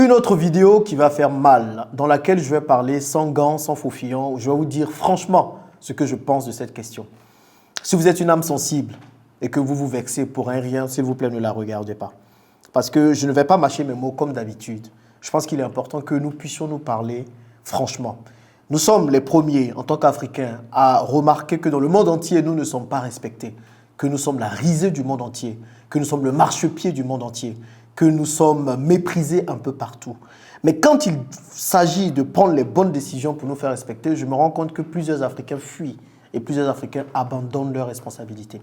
Une autre vidéo qui va faire mal, dans laquelle je vais parler sans gants, sans faux-fillon, où je vais vous dire franchement ce que je pense de cette question. Si vous êtes une âme sensible et que vous vous vexez pour un rien, s'il vous plaît, ne la regardez pas. Parce que je ne vais pas mâcher mes mots comme d'habitude. Je pense qu'il est important que nous puissions nous parler franchement. Nous sommes les premiers, en tant qu'Africains, à remarquer que dans le monde entier, nous ne sommes pas respectés, que nous sommes la risée du monde entier, que nous sommes le marchepied du monde entier, que nous sommes méprisés un peu partout. Mais quand il s'agit de prendre les bonnes décisions pour nous faire respecter, je me rends compte que plusieurs Africains fuient et plusieurs Africains abandonnent leurs responsabilités.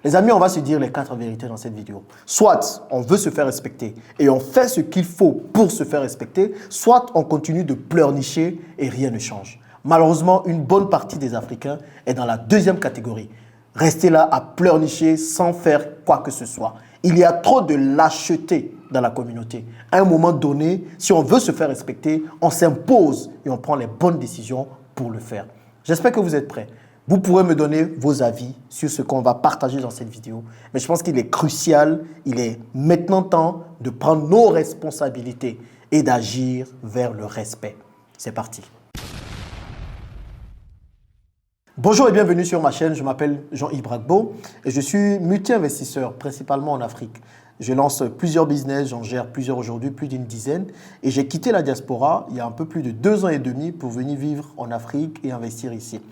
Les amis, on va se dire les 4 vérités dans cette vidéo. Soit on veut se faire respecter et on fait ce qu'il faut pour se faire respecter, soit on continue de pleurnicher et rien ne change. Malheureusement, une bonne partie des Africains est dans la deuxième catégorie. Rester là à pleurnicher sans faire quoi que ce soit. Il y a trop de lâcheté dans la communauté. À un moment donné, si on veut se faire respecter, on s'impose et on prend les bonnes décisions pour le faire. J'espère que vous êtes prêts. Vous pourrez me donner vos avis sur ce qu'on va partager dans cette vidéo. Mais je pense qu'il est crucial, il est maintenant temps de prendre nos responsabilités et d'agir vers le respect. C'est parti. Bonjour et bienvenue sur ma chaîne, je m'appelle Jean-Yves Bragbo et je suis multi-investisseur, principalement en Afrique. Je lance plusieurs business, j'en gère plusieurs aujourd'hui, plus d'une dizaine. Et j'ai quitté la diaspora il y a un peu plus de 2 ans et demi pour venir vivre en Afrique et investir ici.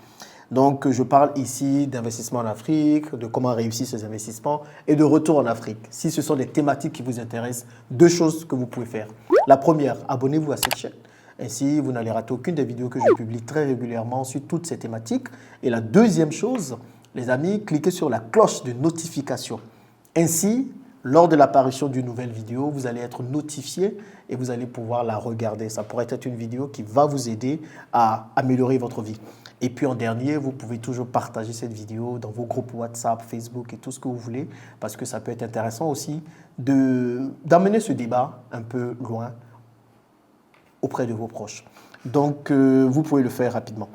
Donc, je parle ici d'investissement en Afrique, de comment réussir ces investissements et de retour en Afrique. Si ce sont des thématiques qui vous intéressent, 2 choses que vous pouvez faire. La première, abonnez-vous à cette chaîne. Ainsi, vous n'allez rater aucune des vidéos que je publie très régulièrement sur toutes ces thématiques. Et la deuxième chose, les amis, cliquez sur la cloche de notification. Ainsi, lors de l'apparition d'une nouvelle vidéo, vous allez être notifié et vous allez pouvoir la regarder. Ça pourrait être une vidéo qui va vous aider à améliorer votre vie. Et puis en dernier, vous pouvez toujours partager cette vidéo dans vos groupes WhatsApp, Facebook et tout ce que vous voulez parce que ça peut être intéressant aussi d'amener ce débat un peu loin auprès de vos proches. Donc, vous pouvez le faire rapidement.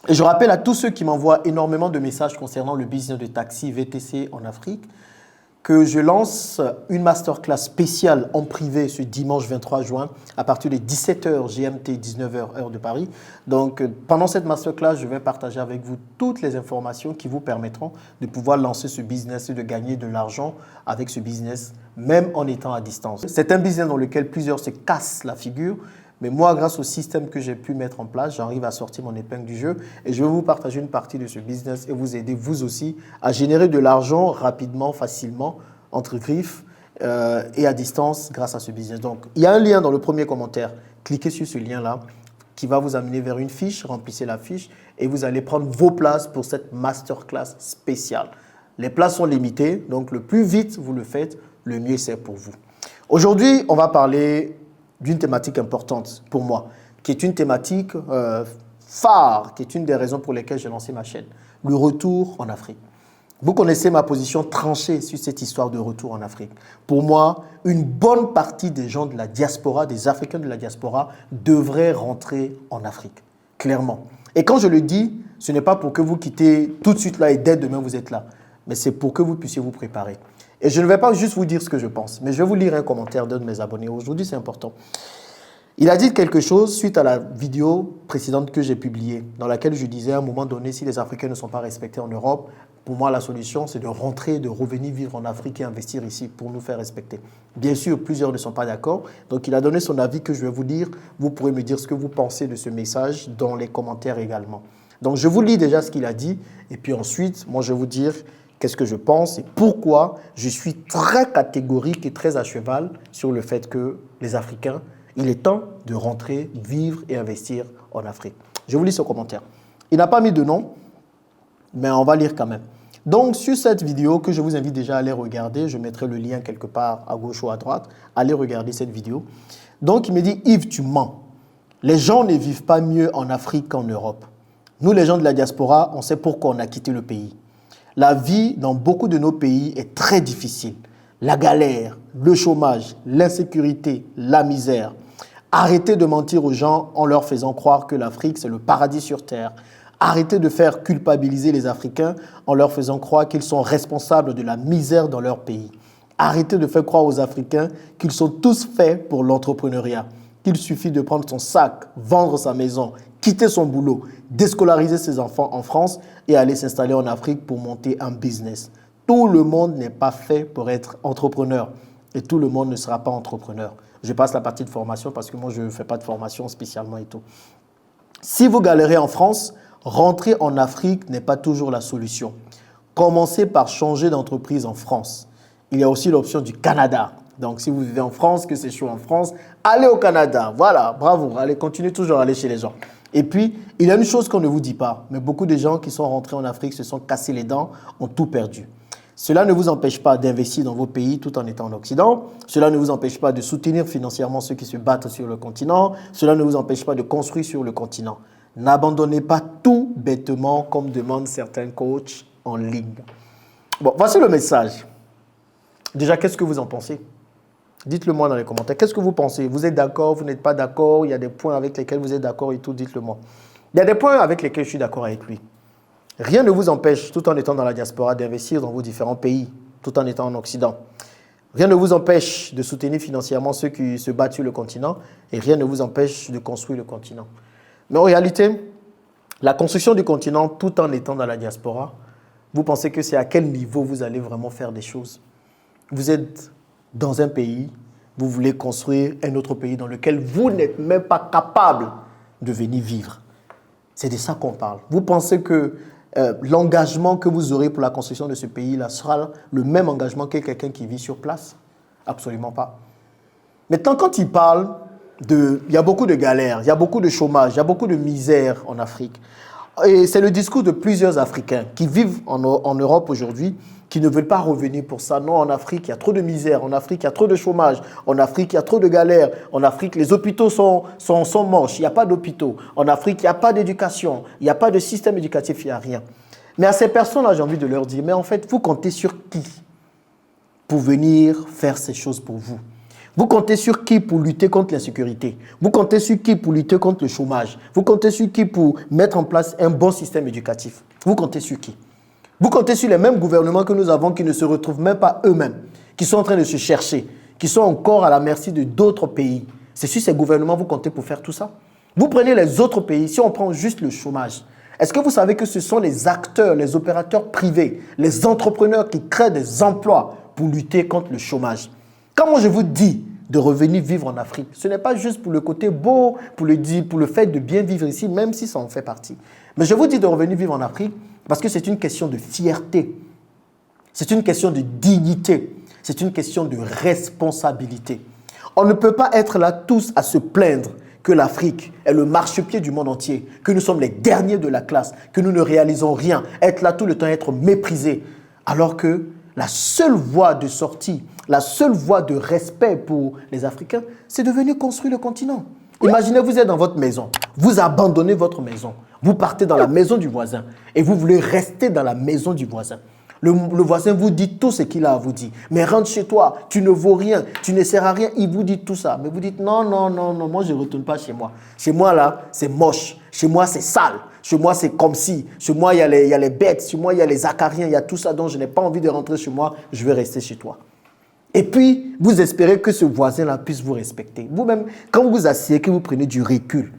Et je rappelle à tous ceux qui m'envoient énormément de messages concernant le business de taxi VTC en Afrique que je lance une masterclass spéciale en privé ce dimanche 23 juin à partir de 17h GMT, 19h heure de Paris. Donc, pendant cette masterclass, je vais partager avec vous toutes les informations qui vous permettront de pouvoir lancer ce business et de gagner de l'argent avec ce business, même en étant à distance. C'est un business dans lequel plusieurs se cassent la figure. Mais moi, grâce au système que j'ai pu mettre en place, j'arrive à sortir mon épingle du jeu et je vais vous partager une partie de ce business et vous aider, vous aussi, à générer de l'argent rapidement, facilement, entre griffes et à distance grâce à ce business. Donc, il y a un lien dans le premier commentaire. Cliquez sur ce lien-là qui va vous amener vers une fiche. Remplissez la fiche et vous allez prendre vos places pour cette masterclass spéciale. Les places sont limitées, donc le plus vite vous le faites, le mieux c'est pour vous. Aujourd'hui, on va parler d'une thématique importante pour moi, qui est une thématique phare, qui est une des raisons pour lesquelles j'ai lancé ma chaîne, le retour en Afrique. Vous connaissez ma position tranchée sur cette histoire de retour en Afrique. Pour moi, une bonne partie des gens de la diaspora, des Africains de la diaspora, devraient rentrer en Afrique, clairement. Et quand je le dis, ce n'est pas pour que vous quittez tout de suite là et dès demain vous êtes là, mais c'est pour que vous puissiez vous préparer. Et je ne vais pas juste vous dire ce que je pense, mais je vais vous lire un commentaire d'un de mes abonnés. Aujourd'hui, c'est important. Il a dit quelque chose suite à la vidéo précédente que j'ai publiée, dans laquelle je disais à un moment donné, si les Africains ne sont pas respectés en Europe, pour moi, la solution, c'est de rentrer, de revenir vivre en Afrique et investir ici pour nous faire respecter. Bien sûr, plusieurs ne sont pas d'accord. Donc, il a donné son avis que je vais vous lire. Vous pourrez me dire ce que vous pensez de ce message dans les commentaires également. Donc, je vous lis déjà ce qu'il a dit. Et puis ensuite, moi, je vais vous dire qu'est-ce que je pense et pourquoi je suis très catégorique et très à cheval sur le fait que les Africains, il est temps de rentrer, vivre et investir en Afrique. Je vous lis ce commentaire. Il n'a pas mis de nom, mais on va lire quand même. Donc, sur cette vidéo que je vous invite déjà à aller regarder, je mettrai le lien quelque part à gauche ou à droite, allez regarder cette vidéo. Donc, il me dit, Yves, tu mens. Les gens ne vivent pas mieux en Afrique qu'en Europe. Nous, les gens de la diaspora, on sait pourquoi on a quitté le pays. La vie dans beaucoup de nos pays est très difficile. La galère, le chômage, l'insécurité, la misère. Arrêtez de mentir aux gens en leur faisant croire que l'Afrique, c'est le paradis sur terre. Arrêtez de faire culpabiliser les Africains en leur faisant croire qu'ils sont responsables de la misère dans leur pays. Arrêtez de faire croire aux Africains qu'ils sont tous faits pour l'entrepreneuriat. Qu'il suffit de prendre son sac, vendre sa maison, quitter son boulot, déscolariser ses enfants en France et aller s'installer en Afrique pour monter un business. Tout le monde n'est pas fait pour être entrepreneur et tout le monde ne sera pas entrepreneur. Je passe la partie de formation parce que moi, je ne fais pas de formation spécialement et tout. Si vous galérez en France, rentrer en Afrique n'est pas toujours la solution. Commencez par changer d'entreprise en France. Il y a aussi l'option du Canada. Donc, si vous vivez en France, que c'est chaud en France, allez au Canada. Voilà, bravo. Allez, continuez toujours à aller chez les gens. Et puis, il y a une chose qu'on ne vous dit pas, mais beaucoup de gens qui sont rentrés en Afrique se sont cassés les dents, ont tout perdu. Cela ne vous empêche pas d'investir dans vos pays tout en étant en Occident. Cela ne vous empêche pas de soutenir financièrement ceux qui se battent sur le continent. Cela ne vous empêche pas de construire sur le continent. N'abandonnez pas tout bêtement comme demandent certains coachs en ligne. Bon, voici le message. Déjà, qu'est-ce que vous en pensez? Dites-le moi dans les commentaires. Qu'est-ce que vous pensez? Vous êtes d'accord? Vous n'êtes pas d'accord? Il y a des points avec lesquels vous êtes d'accord et tout. Dites-le moi. Il y a des points avec lesquels je suis d'accord avec lui. Rien ne vous empêche, tout en étant dans la diaspora, d'investir dans vos différents pays, tout en étant en Occident. Rien ne vous empêche de soutenir financièrement ceux qui se battent sur le continent et rien ne vous empêche de construire le continent. Mais en réalité, la construction du continent, tout en étant dans la diaspora, vous pensez que c'est à quel niveau vous allez vraiment faire des choses? Vous êtes dans un pays, vous voulez construire un autre pays dans lequel vous n'êtes même pas capable de venir vivre. C'est de ça qu'on parle. Vous pensez que l'engagement que vous aurez pour la construction de ce pays-là sera le même engagement que quelqu'un qui vit sur place? Absolument pas. Maintenant, quand il parle il y a beaucoup de galères, il y a beaucoup de chômage, il y a beaucoup de misère en Afrique. Et c'est le discours de plusieurs Africains qui vivent en Europe aujourd'hui, qui ne veulent pas revenir pour ça. Non, en Afrique, il y a trop de misère. En Afrique, il y a trop de chômage. En Afrique, il y a trop de galères. En Afrique, les hôpitaux sont moches. Il n'y a pas d'hôpitaux. En Afrique, il n'y a pas d'éducation. Il n'y a pas de système éducatif. Il n'y a rien. Mais à ces personnes-là, j'ai envie de leur dire, mais en fait, vous comptez sur qui pour venir faire ces choses pour vous? Vous comptez sur qui pour lutter contre l'insécurité? Vous comptez sur qui pour lutter contre le chômage? Vous comptez sur qui pour mettre en place un bon système éducatif? Vous comptez sur qui? Vous comptez sur les mêmes gouvernements que nous avons qui ne se retrouvent même pas eux-mêmes, qui sont en train de se chercher, qui sont encore à la merci de d'autres pays. C'est sur ces gouvernements que vous comptez pour faire tout ça? Vous prenez les autres pays, si on prend juste le chômage, est-ce que vous savez que ce sont les acteurs, les opérateurs privés, les entrepreneurs qui créent des emplois pour lutter contre le chômage? Quand moi je vous dis de revenir vivre en Afrique, ce n'est pas juste pour le côté beau, pour le fait de bien vivre ici, même si ça en fait partie. Mais je vous dis de revenir vivre en Afrique parce que c'est une question de fierté, c'est une question de dignité, c'est une question de responsabilité. On ne peut pas être là tous à se plaindre que l'Afrique est le marchepied du monde entier, que nous sommes les derniers de la classe, que nous ne réalisons rien, être là tout le temps, être méprisés, alors que la seule voie de sortie, la seule voie de respect pour les Africains, c'est de venir construire le continent. Imaginez, vous êtes dans votre maison, vous abandonnez votre maison, vous partez dans la maison du voisin et vous voulez rester dans la maison du voisin. Le voisin vous dit tout ce qu'il a à vous dire. Mais rentre chez toi, tu ne vaux rien, tu ne sers à rien. Il vous dit tout ça. Mais vous dites non, non, non, non, moi je ne retourne pas chez moi. Chez moi là, c'est moche. Chez moi c'est sale. Chez moi c'est comme si. Chez moi il y a les bêtes. Chez moi il y a les acariens. Il y a tout ça dont je n'ai pas envie de rentrer chez moi. Je vais rester chez toi. Et puis, vous espérez que ce voisin-là puisse vous respecter. Vous-même, quand vous vous asseyez, que vous prenez du recul,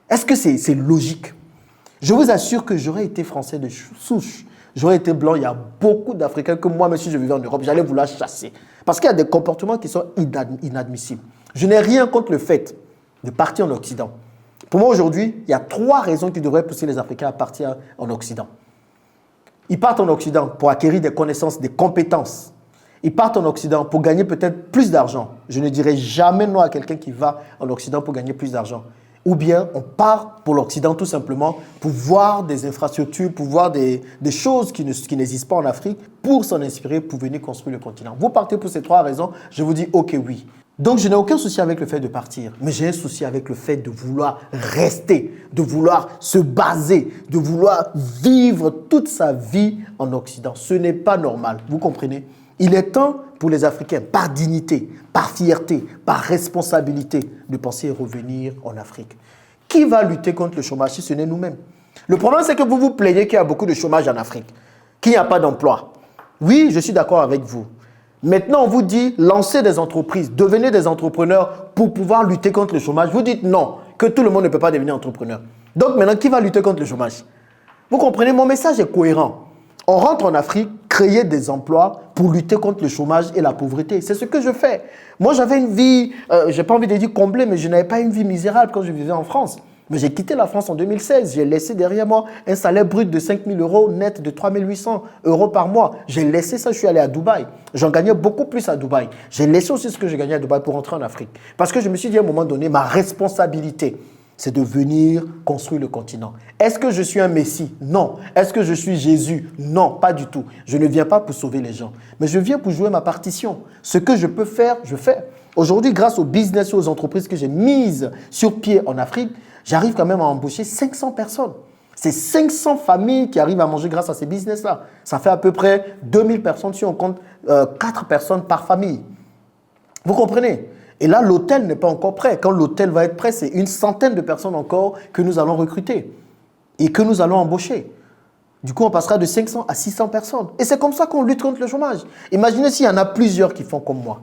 est-ce que c'est logique? Je vous assure que j'aurais été français de souche. J'aurais été blanc. Il y a beaucoup d'Africains que moi, même si je vivais en Europe, j'allais vouloir chasser. Parce qu'il y a des comportements qui sont inadmissibles. Je n'ai rien contre le fait de partir en Occident. Pour moi, aujourd'hui, il y a 3 raisons qui devraient pousser les Africains à partir en Occident. Ils partent en Occident pour acquérir des connaissances, des compétences. Ils partent en Occident pour gagner peut-être plus d'argent. Je ne dirai jamais non à quelqu'un qui va en Occident pour gagner plus d'argent. Ou bien on part pour l'Occident tout simplement pour voir des infrastructures, pour voir des choses qui n'existent pas en Afrique, pour s'en inspirer, pour venir construire le continent. Vous partez pour ces 3 raisons, je vous dis ok, oui. Donc je n'ai aucun souci avec le fait de partir, mais j'ai un souci avec le fait de vouloir rester, de vouloir se baser, de vouloir vivre toute sa vie en Occident. Ce n'est pas normal, vous comprenez? Il est temps pour les Africains, par dignité, par fierté, par responsabilité, de penser revenir en Afrique. Qui va lutter contre le chômage si ce n'est nous-mêmes? Le problème, c'est que vous vous plaignez qu'il y a beaucoup de chômage en Afrique, qu'il n'y a pas d'emploi. Oui, je suis d'accord avec vous. Maintenant, on vous dit, lancez des entreprises, devenez des entrepreneurs pour pouvoir lutter contre le chômage. Vous dites non, que tout le monde ne peut pas devenir entrepreneur. Donc maintenant, qui va lutter contre le chômage? Vous comprenez, mon message est cohérent. On rentre en Afrique, créer des emplois pour lutter contre le chômage et la pauvreté. C'est ce que je fais. Moi, j'avais une vie, je n'ai pas envie de dire comblée, mais je n'avais pas une vie misérable quand je vivais en France. Mais j'ai quitté la France en 2016. J'ai laissé derrière moi un salaire brut de 5 000 euros, net de 3 800 euros par mois. J'ai laissé ça, je suis allé à Dubaï. J'en gagnais beaucoup plus à Dubaï. J'ai laissé aussi ce que je gagnais à Dubaï pour rentrer en Afrique. Parce que je me suis dit à un moment donné, ma responsabilité, c'est de venir construire le continent. Est-ce que je suis un Messie? Non. Est-ce que je suis Jésus? Non, pas du tout. Je ne viens pas pour sauver les gens, mais je viens pour jouer ma partition. Ce que je peux faire, je fais. Aujourd'hui, grâce au business et aux entreprises que j'ai mises sur pied en Afrique, j'arrive quand même à embaucher 500 personnes. C'est 500 familles qui arrivent à manger grâce à ces business-là. Ça fait à peu près 2000 personnes si on compte 4 personnes par famille. Vous comprenez? Et là, l'hôtel n'est pas encore prêt. Quand l'hôtel va être prêt, c'est une centaine de personnes encore que nous allons recruter et que nous allons embaucher. Du coup, on passera de 500 à 600 personnes. Et c'est comme ça qu'on lutte contre le chômage. Imaginez s'il y en a plusieurs qui font comme moi.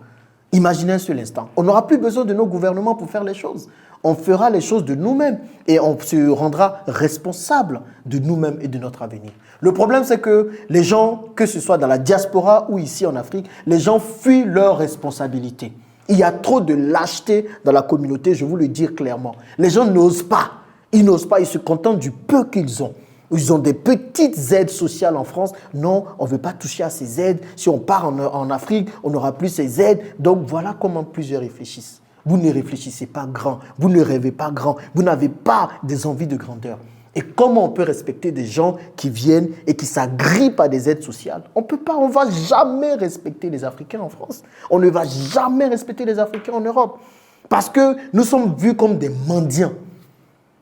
Imaginez un seul instant. On n'aura plus besoin de nos gouvernements pour faire les choses. On fera les choses de nous-mêmes et on se rendra responsable de nous-mêmes et de notre avenir. Le problème, c'est que les gens, que ce soit dans la diaspora ou ici en Afrique, les gens fuient leurs responsabilités. Il y a trop de lâcheté dans la communauté, je vous le dis clairement. Les gens n'osent pas. Ils n'osent pas, ils se contentent du peu qu'ils ont. Ils ont des petites aides sociales en France. Non, on ne veut pas toucher à ces aides. Si on part en Afrique, on n'aura plus ces aides. Donc voilà comment plusieurs réfléchissent. Vous ne réfléchissez pas grand, vous ne rêvez pas grand, vous n'avez pas des envies de grandeur. Et comment on peut respecter des gens qui viennent et qui s'agrippent à des aides sociales? On ne peut pas, on ne va jamais respecter les Africains en France. On ne va jamais respecter les Africains en Europe. Parce que nous sommes vus comme des mendiants.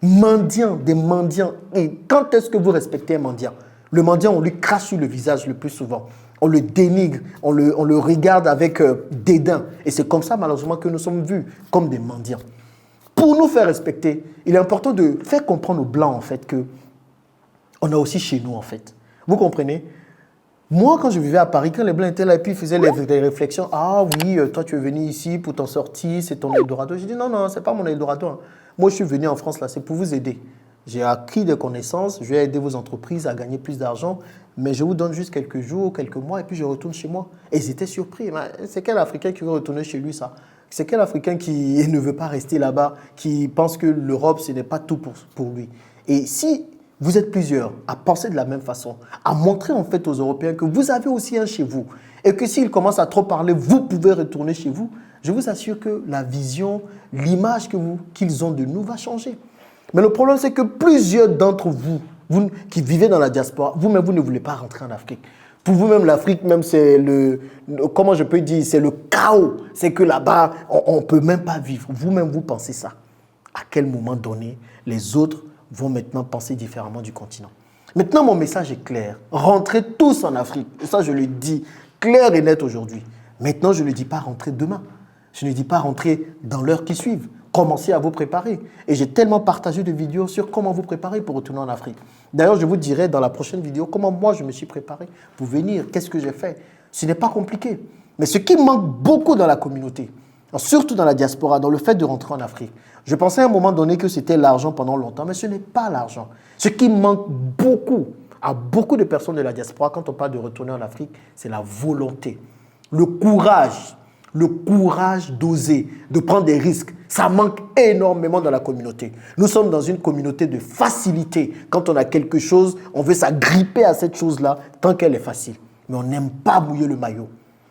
Mendiants, des mendiants. Et quand est-ce que vous respectez un mendiant? Le mendiant, on lui crache sur le visage le plus souvent. On le dénigre, on le regarde avec dédain. Et c'est comme ça, malheureusement, que nous sommes vus comme des mendiants. Pour nous faire respecter, il est important de faire comprendre aux Blancs, en fait, qu'on a aussi chez nous, en fait. Vous comprenez? Moi, quand je vivais à Paris, quand les Blancs étaient là, et puis ils faisaient des réflexions, « Ah oui, toi, tu es venu ici pour t'en sortir, c'est ton Eldorado. » J'ai dit, non, non, ce n'est pas mon Eldorado. Hein. Moi, je suis venu en France, là, c'est pour vous aider. J'ai acquis des connaissances, je vais aider vos entreprises à gagner plus d'argent, mais je vous donne juste quelques jours, quelques mois, et puis je retourne chez moi. Et ils étaient surpris. C'est quel Africain qui veut retourner chez lui, ça? C'est quel Africain qui ne veut pas rester là-bas, qui pense que l'Europe, ce n'est pas tout pour lui? Et si vous êtes plusieurs à penser de la même façon, à montrer en fait aux Européens que vous avez aussi un chez vous, et que s'ils commencent à trop parler, vous pouvez retourner chez vous, je vous assure que la vision, l'image qu'ils ont de nous va changer. Mais le problème, c'est que plusieurs d'entre vous qui vivez dans la diaspora, vous-même, vous ne voulez pas rentrer en Afrique. Pour vous-même, l'Afrique, même, c'est comment je peux dire, c'est le chaos. C'est que là-bas, on ne peut même pas vivre. Vous-même, vous pensez ça. À quel moment donné, les autres vont maintenant penser différemment du continent? Maintenant, mon message est clair. Rentrez tous en Afrique. Et ça, je le dis clair et net aujourd'hui. Maintenant, je ne dis pas rentrer demain. Je ne dis pas rentrer dans l'heure qui suit. Commencez à vous préparer. Et j'ai tellement partagé de vidéos sur comment vous préparer pour retourner en Afrique. D'ailleurs, je vous dirai dans la prochaine vidéo comment moi je me suis préparé pour venir. Qu'est-ce que j'ai fait? Ce n'est pas compliqué. Mais ce qui manque beaucoup dans la communauté, surtout dans la diaspora, dans le fait de rentrer en Afrique, je pensais à un moment donné que c'était l'argent pendant longtemps, mais ce n'est pas l'argent. Ce qui manque beaucoup à beaucoup de personnes de la diaspora quand on parle de retourner en Afrique, c'est la volonté, le courage. Le courage d'oser, de prendre des risques. Ça manque énormément dans la communauté. Nous sommes dans une communauté de facilité. Quand on a quelque chose, on veut s'agripper à cette chose-là tant qu'elle est facile. Mais on n'aime pas mouiller le maillot.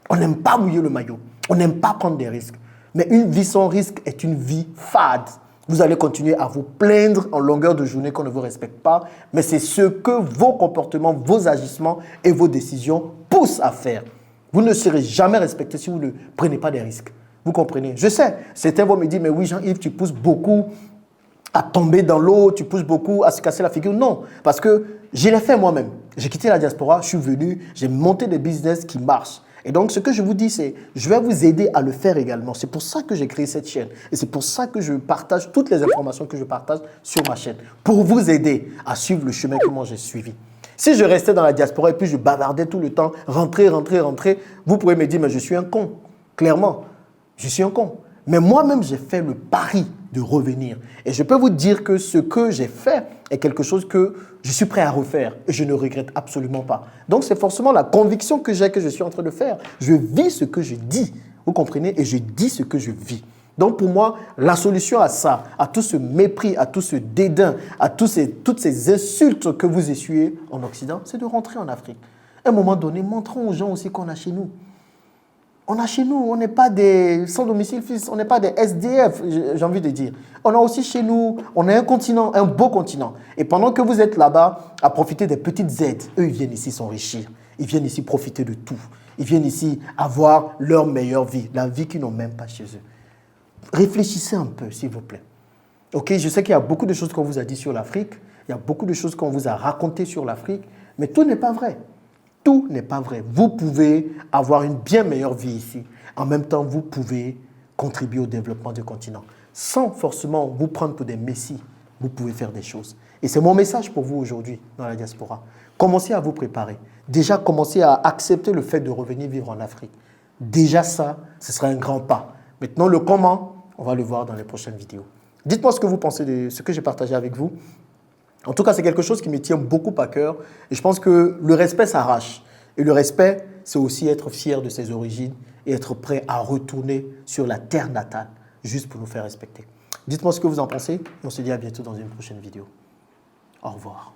On n'aime pas mouiller le maillot. On n'aime pas prendre des risques. Mais une vie sans risque est une vie fade. Vous allez continuer à vous plaindre en longueur de journée qu'on ne vous respecte pas. Mais c'est ce que vos comportements, vos agissements et vos décisions poussent à faire. Vous ne serez jamais respecté si vous ne prenez pas des risques. Vous comprenez? Je sais, certains vont me dire, mais oui Jean-Yves, tu pousses beaucoup à tomber dans l'eau, tu pousses beaucoup à se casser la figure. Non, parce que je l'ai fait moi-même. J'ai quitté la diaspora, je suis venu, j'ai monté des business qui marchent. Et donc, ce que je vous dis, c'est je vais vous aider à le faire également. C'est pour ça que j'ai créé cette chaîne. Et c'est pour ça que je partage toutes les informations que je partage sur ma chaîne. Pour vous aider à suivre le chemin que moi j'ai suivi. Si je restais dans la diaspora et puis je bavardais tout le temps, rentrer, vous pourrez me dire, mais je suis un con. Clairement, je suis un con. Mais moi-même, j'ai fait le pari de revenir. Et je peux vous dire que ce que j'ai fait est quelque chose que je suis prêt à refaire. Et je ne regrette absolument pas. Donc, c'est forcément la conviction que j'ai que je suis en train de faire. Je vis ce que je dis. Vous comprenez? Et je dis ce que je vis. Donc, pour moi, la solution à ça, à tout ce mépris, à tout ce dédain, à toutes ces insultes que vous essuyez en Occident, c'est de rentrer en Afrique. À un moment donné, montrons aux gens aussi qu'on a chez nous. On a chez nous, on n'est pas des sans domicile fixe, on n'est pas des SDF, j'ai envie de dire. On a aussi chez nous, on a un continent, un beau continent. Et pendant que vous êtes là-bas à profiter des petites aides, eux, ils viennent ici s'enrichir. Ils viennent ici profiter de tout. Ils viennent ici avoir leur meilleure vie, la vie qu'ils n'ont même pas chez eux. Réfléchissez un peu, s'il vous plaît. Ok, je sais qu'il y a beaucoup de choses qu'on vous a dit sur l'Afrique, il y a beaucoup de choses qu'on vous a racontées sur l'Afrique, mais tout n'est pas vrai. Tout n'est pas vrai. Vous pouvez avoir une bien meilleure vie ici. En même temps, vous pouvez contribuer au développement du continent. Sans forcément vous prendre pour des messies, vous pouvez faire des choses. Et c'est mon message pour vous aujourd'hui dans la diaspora. Commencez à vous préparer. Déjà, commencez à accepter le fait de revenir vivre en Afrique. Déjà ça, ce sera un grand pas. Maintenant, le comment, on va le voir dans les prochaines vidéos. Dites-moi ce que vous pensez de ce que j'ai partagé avec vous. En tout cas, c'est quelque chose qui me tient beaucoup à cœur. Et je pense que le respect s'arrache. Et le respect, c'est aussi être fier de ses origines et être prêt à retourner sur la terre natale, juste pour nous faire respecter. Dites-moi ce que vous en pensez. Et on se dit à bientôt dans une prochaine vidéo. Au revoir.